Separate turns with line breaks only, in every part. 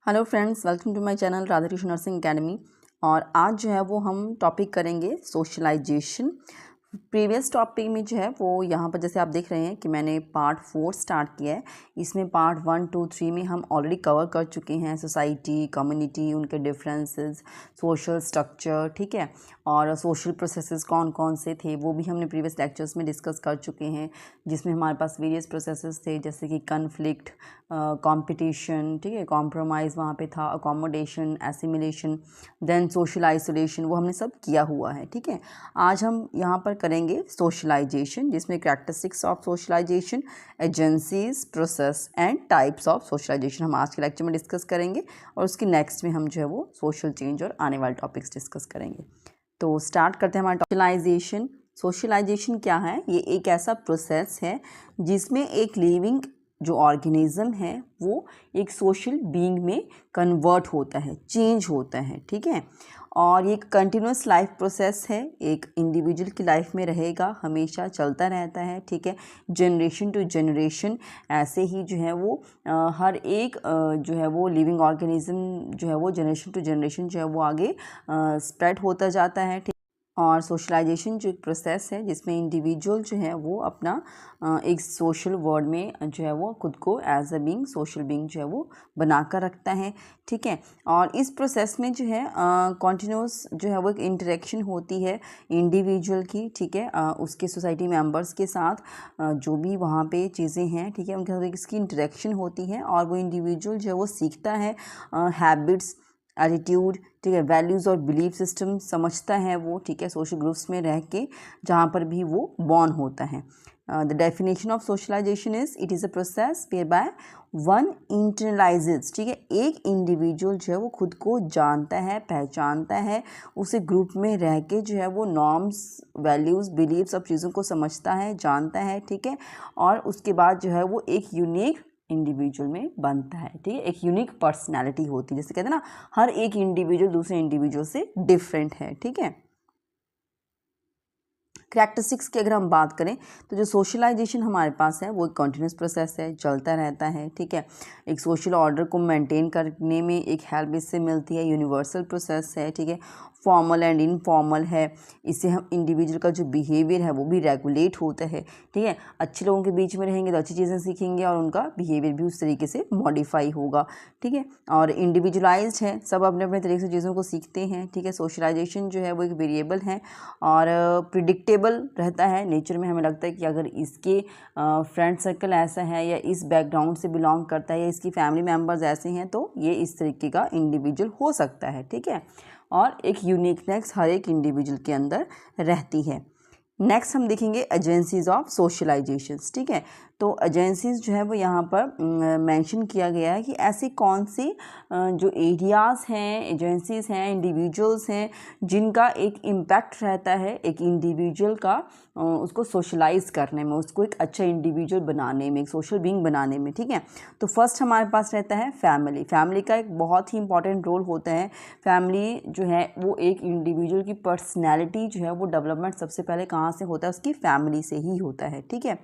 Hello friends, welcome to my channel Radha Krishna nursing academy. और आज जो है वो हम टॉपिक करेंगे सोशलाइजेशन। प्रीवियस टॉपिक में जो है वो यहाँ पर जैसे आप देख रहे हैं कि मैंने पार्ट 4 स्टार्ट किया है। इसमें पार्ट 1, 2, 3 में हम ऑलरेडी कवर कर चुके हैं सोसाइटी, कम्युनिटी, उनके डिफरेंसेस, सोशल स्ट्रक्चर, ठीक है, और सोशल प्रोसेसेस कौन कौन से थे वो भी हमने प्रीवियस लेक्चर्स में डिस्कस कर चुके हैं, जिसमें हमारे पास वेरियस प्रोसेसेस थे जैसे कि कन्फ्लिक्ट, कंपटीशन, ठीक है, कॉम्प्रोमाइज़ वहाँ पे था, accommodation, assimilation, then social isolation, वो हमने सब किया हुआ है। ठीक है, आज हम यहाँ पर करेंगे सोशलाइजेशन, जिसमें characteristics of socialisation, agencies, process and types of socialisation हम आज के लेक्चर में डिस्कस करेंगे। और उसकी नेक्स्ट में हम जो है वो सोशल चेंज और आने वाले टॉपिक्स डिस्कस करेंगे। तो स्टार्ट करते हैं हमारा सोशलाइजेशन। सोशलाइजेशन क्या है? ये एक ऐसा प्रोसेस है जिसमें एक लिविंग जो ऑर्गेनिज्म है वो एक सोशल बीइंग में कन्वर्ट होता है, चेंज होता है। ठीक है, और ये एक लाइफ प्रोसेस है, एक इंडिविजुअल की लाइफ में रहेगा, हमेशा चलता रहता है। ठीक है, जनरेशन टू जनरेशन ऐसे ही जो है वो हर एक जो है वो लिविंग ऑर्गेनिज्म जो है वो जनरेशन टू जनरेशन जो है वो आगे स्प्रेड होता जाता है। और सोशलाइजेशन जो एक प्रोसेस है जिसमें इंडिविजुअल जो है वो अपना एक सोशल वर्ल्ड में जो है वो खुद को as a being, social being जो है वो बनाकर रखता है। ठीक है, और इस प्रोसेस में जो है कॉन्टिन्यूस जो है वो एक इंटरेक्शन होती है इंडिविजुअल की। ठीक है, उसके सोसाइटी मेंबर्स के साथ जो भी वहाँ पे चीज़ें हैं, ठीक है, उनके साथ इसकी इंटरेक्शन होती है और वो इंडिविजुअल जो है वो सीखता है हैबिट्स, एटीट्यूड, ठीक है, वैल्यूज़ और बिलीफ सिस्टम समझता है वो। ठीक है, सोशल ग्रुप्स में रह के जहाँ पर भी वो बॉर्न होता है। The definition of socialization is it is a process whereby one internalizes. ठीक है, एक इंडिविजुअल जो है वो खुद को जानता है, पहचानता है, उसे ग्रुप में रह के जो है वो नॉर्म्स, वैल्यूज़, बिलीफ, सब चीज़ों को समझता है, जानता है। ठीक है, और उसके बाद जो है वो एक यूनिक इंडिविजुअल में बनता है। ठीक है, एक यूनिक पर्सनैलिटी होती है, जैसे कहते हैं ना, हर एक इंडिविजुअल दूसरे इंडिविजुअल से डिफरेंट है। ठीक है, कैरेक्टरिस्टिक्स की अगर हम बात करें तो जो सोशलाइजेशन हमारे पास है वो एक कंटिन्यूस प्रोसेस है, चलता रहता है। ठीक है, एक सोशल ऑर्डर को मेंटेन करने में एक हेल्प इससे मिलती है, यूनिवर्सल प्रोसेस है। ठीक है, फॉर्मल एंड इनफॉर्मल है, इससे हम इंडिविजुअल का जो बिहेवियर है वो भी रेगुलेट होता है। ठीक है, अच्छे लोगों के बीच में रहेंगे तो अच्छी चीज़ें सीखेंगे और उनका बिहेवियर भी उस तरीके से मॉडिफाई होगा। ठीक है, और इंडिविजुअलाइज्ड है, सब अपने अपने तरीके से चीज़ों को सीखते हैं। ठीक है, सोशलाइजेशन जो है वो एक वेरिएबल है और प्रिडिक्टेबल रहता है नेचर में। हमें लगता है कि अगर इसके फ्रेंड सर्कल ऐसा है या इस बैकग्राउंड से बिलोंग करता है या इसकी फैमिली मेम्बर्स ऐसे हैं तो ये इस तरीके का इंडिविजुअल हो सकता है। ठीक है, और एक यूनिकनेस हर एक इंडिविजुअल के अंदर रहती है। नेक्स्ट हम देखेंगे एजेंसीज ऑफ सोशलाइजेशंस। ठीक है, तो एजेंसीज जो है वो यहाँ पर मेंशन किया गया है कि ऐसी कौन सी जो एरियाज़ हैं, एजेंसीज हैं, इंडिविजुअल्स हैं जिनका एक इम्पैक्ट रहता है एक इंडिविजुअल का उसको सोशलाइज करने में, उसको एक अच्छा इंडिविजुअल बनाने में, एक सोशल बीइंग बनाने में। ठीक है, तो फर्स्ट हमारे पास रहता है फैमिली। फैमिली का एक बहुत ही इंपॉर्टेंट रोल होता है। फैमिली जो है वो एक इंडिविजुअल की पर्सनैलिटी जो है वो डेवलपमेंट सबसे पहले कहाँ से होता है? उसकी फैमिली से ही होता है। ठीक है,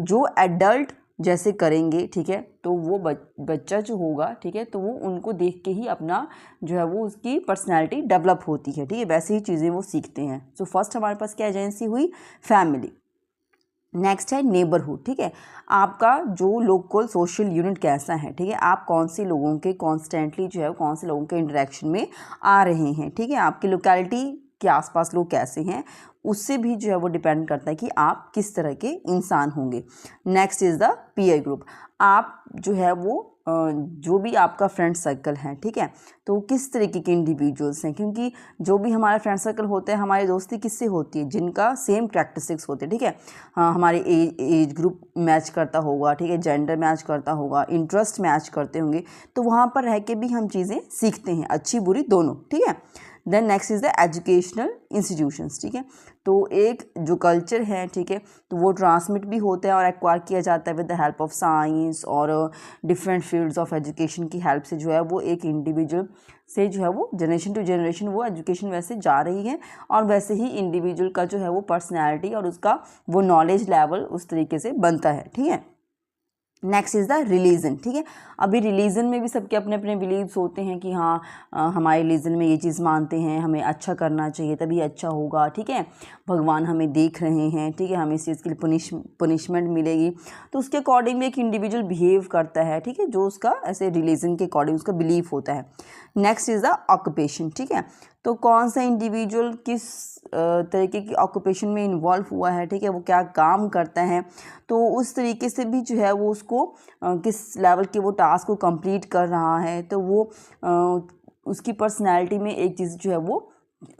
जो एडल्ट जैसे करेंगे, ठीक है, तो वो बच्चा जो होगा, ठीक है, तो वो उनको देख के ही अपना जो है वो उसकी पर्सनैलिटी डेवलप होती है। ठीक है, वैसे ही चीज़ें वो सीखते हैं। सो फर्स्ट हमारे पास क्या एजेंसी हुई? फैमिली। नेक्स्ट है नेबरहुड। ठीक है, आपका जो लोकल सोशल यूनिट कैसा है? ठीक है, आप कौन से लोगों के कॉन्स्टेंटली जो है कौन से लोगों के इंटरेक्शन में आ रहे हैं। ठीक है, आपकी लोकेलिटी के आसपास लोग कैसे हैं, उससे भी जो है वो डिपेंड करता है कि आप किस तरह के इंसान होंगे। Next is the peer group. आप जो है वो जो भी आपका फ्रेंड सर्कल है, ठीक है, तो किस तरीके के इंडिविजुअल्स हैं, क्योंकि जो भी हमारा फ्रेंड सर्कल होता है, हमारी दोस्ती किससे होती है? जिनका सेम कैरेक्टरिस्टिक्स होते हैं। ठीक है, हाँ, हमारे एज ग्रुप मैच करता होगा, ठीक है, जेंडर मैच करता होगा, इंटरेस्ट मैच करते होंगे, तो वहाँ पर रह के भी हम चीज़ें सीखते हैं, अच्छी बुरी दोनों। ठीक है, then next is the educational institutions. ठीक है, तो एक जो कल्चर है, ठीक है, तो वो ट्रांसमिट भी होता है और एक्वायर किया जाता है with the help of science और डिफरेंट फील्ड्स ऑफ एजुकेशन की हेल्प से जो है वो एक इंडिविजुअल से जो है वो जनरेशन टू जनरेशन वो एजुकेशन वैसे जा रही है और वैसे ही इंडिविजुअल का जो है वो पर्सनैलिटी और उसका वो नॉलेज लेवल उस तरीके से बनता है। ठीक है, नेक्स्ट इज़ द रिलीजन, ठीक है। अभी रिलीजन में भी सबके अपने अपने बिलीव्स होते हैं कि हाँ हमारे रिलीजन में ये चीज़ मानते हैं, हमें अच्छा करना चाहिए तभी अच्छा होगा, ठीक है, भगवान हमें देख रहे हैं, ठीक है, हमें इस चीज़ के लिए पनिशमेंट मिलेगी, तो उसके अकॉर्डिंग भी एक इंडिविजुअल बिहेव करता है, ठीक है, जो उसका ऐसे रिलीजन के अकॉर्डिंग उसका बिलीफ होता है। नेक्स्ट इज़ द ऑक्यूपेशन, ठीक है, तो कौन सा इंडिविजुअल किस तरीके की ऑक्यूपेशन में इन्वॉल्व हुआ है, ठीक है, वो क्या काम करता है, तो उस तरीके से भी जो है वो उसको किस लेवल के वो टास्क को कंप्लीट कर रहा है, तो वो उसकी पर्सनैलिटी में एक चीज़ जो है वो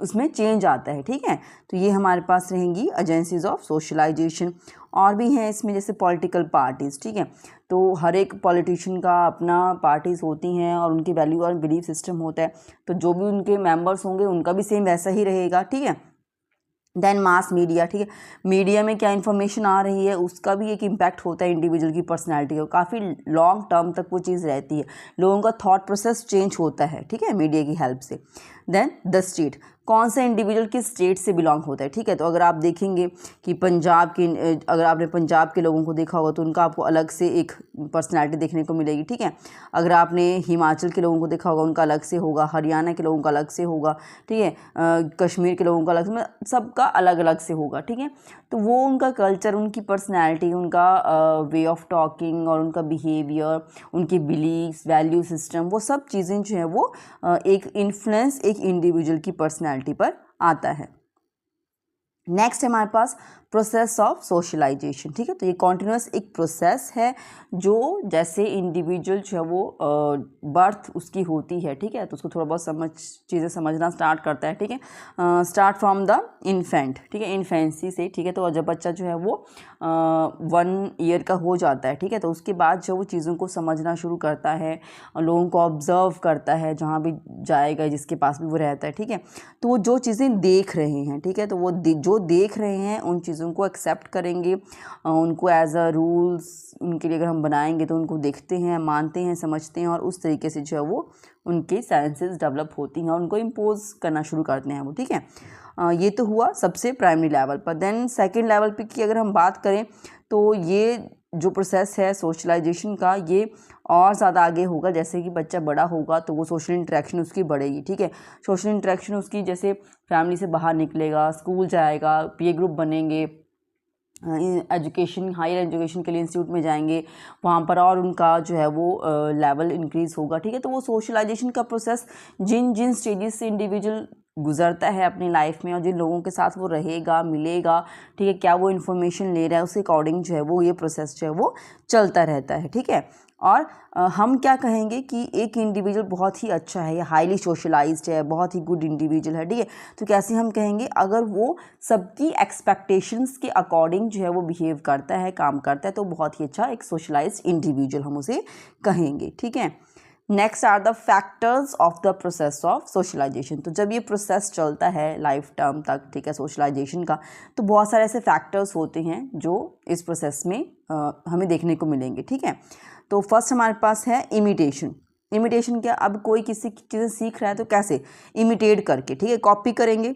उसमें चेंज आता है, ठीक है। तो ये हमारे पास रहेंगी एजेंसीज ऑफ सोशलाइजेशन। और भी हैं इसमें जैसे पॉलिटिकल पार्टीज़, ठीक है, तो हर एक पॉलिटिशियन का अपना पार्टीज़ होती हैं और उनकी वैल्यू और बिलीफ सिस्टम होता है, तो जो भी उनके मेंबर्स होंगे उनका भी सेम वैसा ही रहेगा, ठीक है। देन मास मीडिया, ठीक है, मीडिया में क्या इन्फॉर्मेशन आ रही है उसका भी एक इम्पैक्ट होता है इंडिविजुअल की पर्सनैलिटी को, काफ़ी लॉन्ग टर्म तक वो चीज़ रहती है, लोगों का थॉट प्रोसेस चेंज होता है, ठीक है, मीडिया की हेल्प से। देन द स्टेट, कौन सा इंडिविजुअल किस स्टेट से बिलोंग होता है, ठीक है, तो अगर आप देखेंगे कि पंजाब की, अगर आपने पंजाब के लोगों को देखा होगा तो उनका आपको अलग से एक पर्सनैलिटी देखने को मिलेगी, ठीक है। अगर आपने हिमाचल के लोगों को देखा होगा उनका अलग से होगा, हरियाणा के लोगों का अलग से होगा, ठीक है, कश्मीर के लोगों का अलग से, सबका अलग अलग से होगा, ठीक है। तो वो उनका कल्चर, उनकी पर्सनैलिटी, उनका वे ऑफ टॉकिंग और उनका बिहेवियर, उनकी बिलीव्स, वैल्यू सिस्टम, वो सब चीज़ें जो है वो एक इन्फ्लुएंस एक इंडिविजुअल की पर्सनैलिटी पर आता है। नेक्स्ट है हमारे पास प्रोसेस ऑफ सोशलाइजेशन, ठीक है, तो ये कॉन्टिन्यूस एक प्रोसेस है जो जैसे इंडिविजुअल जो है वो बर्थ उसकी होती है, ठीक है, तो उसको थोड़ा बहुत चीज़ें समझना स्टार्ट करता है, ठीक है, स्टार्ट फ्रॉम द इन्फेंट, ठीक है, इन्फेंसी से, ठीक है, तो जब बच्चा जो है वो 1 ईयर का हो जाता है, ठीक है, तो उसके बाद जो वो चीज़ों को समझना शुरू करता है, लोगों को ऑब्जर्व करता है, जहाँ भी जाएगा जिसके पास भी वो रहता है, ठीक है, तो वो जो चीज़ें देख रहे हैं, ठीक है, तो वो जो देख रहे हैं उन चीज़ों को एक्सेप्ट करेंगे, उनको एज अ रूल्स उनके लिए अगर हम बनाएंगे तो उनको देखते हैं, मानते हैं, समझते हैं, और उस तरीके से जो है वो उनके सेंसेस डेवलप होती हैं और उनको इम्पोज करना शुरू करते हैं वो, ठीक है। ये तो हुआ सबसे प्राइमरी लेवल पर। देन सेकेंड लेवल पे की अगर हम बात करें तो ये जो प्रोसेस है सोशलाइजेशन का ये और ज़्यादा आगे होगा, जैसे कि बच्चा बड़ा होगा तो वो सोशल इंटरेक्शन उसकी बढ़ेगी, ठीक है, सोशल इंटरेक्शन उसकी जैसे फैमिली से बाहर निकलेगा, स्कूल जाएगा, पीयर ग्रुप बनेंगे, एजुकेशन, हायर एजुकेशन के लिए इंस्टीट्यूट में जाएंगे, वहाँ पर और उनका जो है वो लेवल इंक्रीज़ होगा, ठीक है। तो वो सोशलाइजेशन का प्रोसेस जिन जिन स्टेजेस से इंडिविजुअल गुजरता है अपनी लाइफ में और जिन लोगों के साथ वो रहेगा, मिलेगा, ठीक है, क्या वो इन्फॉर्मेशन ले रहा है, उसके अकॉर्डिंग जो है वो ये प्रोसेस जो है वो चलता रहता है, ठीक है। और हम क्या कहेंगे कि एक इंडिविजुअल बहुत ही अच्छा है या हाईली सोशलाइज्ड है, बहुत ही गुड इंडिविजुअल है, ठीक है, तो कैसे हम कहेंगे, अगर वो सबकी एक्सपेक्टेशंस के अकॉर्डिंग जो है वो बिहेव करता है, काम करता है, तो बहुत ही अच्छा एक सोशलाइज्ड इंडिविजुअल हम उसे कहेंगे, ठीक है। Next are the factors of the process of socialisation, तो जब ये प्रोसेस चलता है लाइफ टर्म तक, ठीक है, सोशलाइजेशन का, तो बहुत सारे ऐसे फैक्टर्स होते हैं जो इस प्रोसेस में हमें देखने को मिलेंगे, ठीक है। तो फर्स्ट हमारे पास है इमिटेशन। इमिटेशन क्या, अब कोई किसी की चीज़ें सीख रहा है तो कैसे इमिटेट करके, ठीक है, कॉपी करेंगे,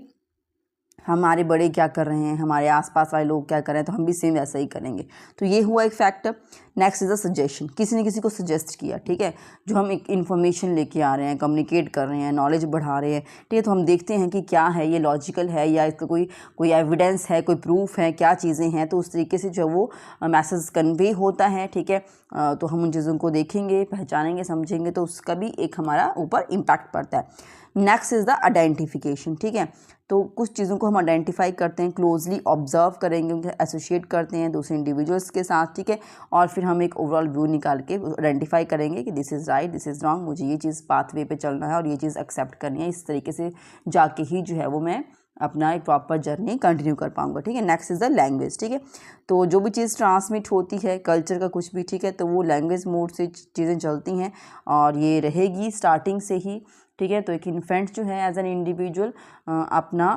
हमारे बड़े क्या कर रहे हैं, हमारे आसपास वाले लोग क्या कर रहे हैं तो हम भी सेम वैसा ही करेंगे, तो ये हुआ एक factor. Next is a suggestion, किसी ने किसी को सजेस्ट किया, ठीक है, जो हम एक इन्फॉर्मेशन लेके आ रहे हैं, कम्युनिकेट कर रहे हैं, नॉलेज बढ़ा रहे हैं, ठीक है, तो हम देखते हैं कि क्या है, ये लॉजिकल है या इसका कोई एविडेंस है, कोई प्रूफ है, क्या चीज़ें हैं, तो उस तरीके से जो वो मैसेज कन्वे होता है, ठीक है, तो हम उन चीज़ों को देखेंगे, पहचानेंगे, समझेंगे, तो उसका भी एक हमारा ऊपर इम्पैक्ट पड़ता है। नेक्स्ट इज़ द आइडेंटिफिकेशन, ठीक है, तो कुछ चीज़ों को हम आइडेंटिफाई करते हैं, क्लोजली ऑब्जर्व करेंगे, उनके एसोसिएट करते हैं दूसरे इंडिविजुअल्स के साथ, ठीक है, और फिर हम एक ओवरऑल व्यू निकाल के आइडेंटिफाई करेंगे कि this is right, this is wrong, मुझे ये चीज़ पाथवे पे चलना है और ये चीज़ एक्सेप्ट करनी है, इस तरीके से जाके ही जो है वो मैं अपना एक प्रॉपर जर्नी कंटिन्यू कर पाऊंगा, ठीक है। नेक्स्ट इज़ द लैंग्वेज, ठीक है, तो जो भी चीज़ ट्रांसमिट होती है कल्चर का कुछ भी, ठीक है, तो वो लैंग्वेज मोड से चीज़ें चलती हैं और ये रहेगी स्टार्टिंग से ही, ठीक है। तो एक इन्फेंट जो है एज एन इंडिविजुअल अपना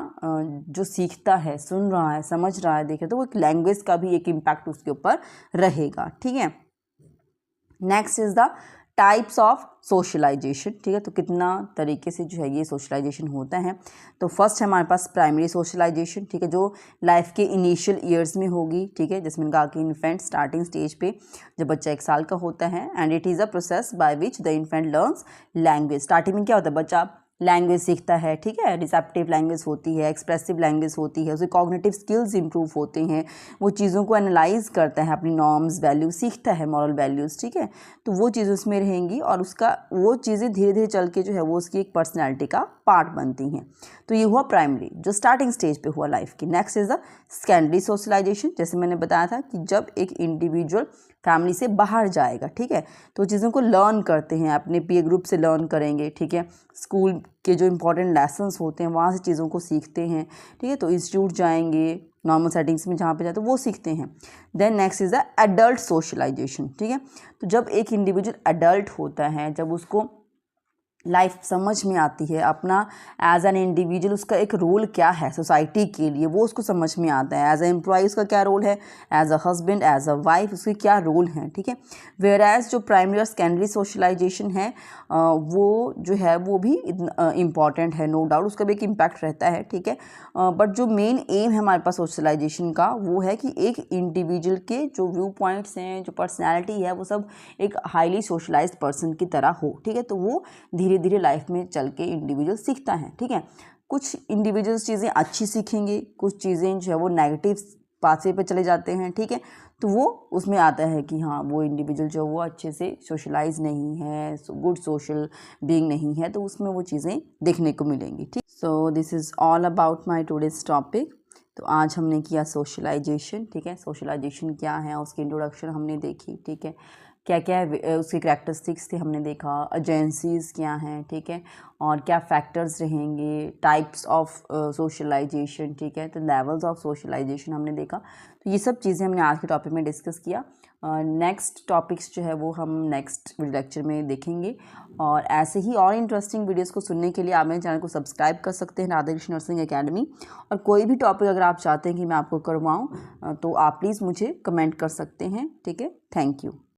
जो सीखता है, सुन रहा है, समझ रहा है, देख रहा है, तो वो एक लैंग्वेज का भी एक इम्पैक्ट उसके ऊपर रहेगा, ठीक है। Next is the types of socialisation, ठीक है। तो कितना तरीके से जो है ये सोशलाइजेशन होता है। तो फर्स्ट है हमारे पास प्राइमरी सोशलाइजेशन, ठीक है, जो लाइफ के इनिशियल ईयर्स में होगी, ठीक है, जिसमें कहा कि इन्फेंट स्टार्टिंग स्टेज पे जब बच्चा 1 साल का होता है, and it is a process by which the infant learns language. Starting में क्या होता है, बच्चा लैंग्वेज सीखता है, ठीक है, रिसेप्टिव लैंग्वेज होती है, एक्सप्रेसिव लैंग्वेज होती है, उसके कॉग्निटिव स्किल्स इंप्रूव होते हैं, वो चीज़ों को एनालाइज करता है, अपनी नॉर्म्स वैल्यूज सीखता है, मॉरल वैल्यूज़, ठीक है। तो वो चीज़ें उसमें रहेंगी और उसका वो चीज़ें धीरे धीरे चल के जो है वो उसकी एक पर्सनैलिटी का पार्ट बनती हैं। तो ये हुआ प्राइमरी, जो स्टार्टिंग स्टेज पे हुआ लाइफ की। Next is the secondary socialisation, जैसे मैंने बताया था कि जब एक इंडिविजुअल फैमिली से बाहर जाएगा, ठीक है, तो चीज़ों को लर्न करते हैं, अपने पीयर ग्रुप से लर्न करेंगे, ठीक है, स्कूल के जो इंपॉर्टेंट लेसन्स होते हैं वहाँ से चीज़ों को सीखते हैं, ठीक है, तो इंस्टीट्यूट जाएंगे, नॉर्मल सेटिंग्स में जहाँ पे जाते हैं वो सीखते हैं। Then next is the adult socialisation, ठीक है। तो जब एक इंडिविजुअल एडल्ट होता है, जब उसको लाइफ समझ में आती है, अपना एज एन इंडिविजुअल उसका एक रोल क्या है सोसाइटी के लिए, वो उसको समझ में आता है। एज ए एम्प्लॉय उसका क्या रोल है, as a husband, as a wife उसके क्या रोल हैं, ठीक है। वेयर एज जो प्राइमरी और सेकेंडरी सोशलाइजेशन है वो जो है वो भी इम्पॉर्टेंट है, नो डाउट, उसका भी एक इम्पैक्ट रहता है, ठीक है। बट जो मेन एम है हमारे पास सोशलाइजेशन का वो है कि एक इंडिविजुअल के जो व्यू पॉइंट्स हैं, जो पर्सनैलिटी है, वो सब एक हाईली सोशलाइज्ड पर्सन की तरह हो, ठीक है। तो वो धीरे धीरे लाइफ में चल के इंडिविजुअल सीखता है, ठीक है। कुछ इंडिविजुअल्स चीज़ें अच्छी सीखेंगे, कुछ चीज़ें जो है वो नेगेटिव पाथवे पे चले जाते हैं, ठीक है। तो वो उसमें आता है कि हाँ वो इंडिविजुअल जो वो अच्छे से सोशलाइज नहीं है, गुड सोशल बीइंग नहीं है, तो उसमें वो चीज़ें देखने को मिलेंगी, ठीक। So this is all about my today's topic. तो आज हमने किया सोशलाइजेशन, ठीक है, सोशलाइजेशन क्या है उसकी इंट्रोडक्शन हमने देखी, ठीक है, क्या क्या उसके करैक्टरिस्टिक्स थे हमने देखा, एजेंसीज़ क्या हैं, ठीक है, और क्या फैक्टर्स रहेंगे, टाइप्स ऑफ सोशलाइजेशन, ठीक है, तो लेवल्स ऑफ सोशलाइजेशन हमने देखा। तो ये सब चीज़ें हमने आज के टॉपिक में डिस्कस किया। नेक्स्ट टॉपिक्स जो है वो हम नेक्स्ट लेक्चर में देखेंगे। और ऐसे ही और इंटरेस्टिंग वीडियोस को सुनने के लिए आप मेरे चैनल को सब्सक्राइब कर सकते हैं, राधा कृष्ण नर्सिंग एकेडमी। और कोई भी टॉपिक अगर आप चाहते हैं कि मैं आपको करवाऊँ तो आप प्लीज़ मुझे कमेंट कर सकते हैं, ठीक है। Thank you.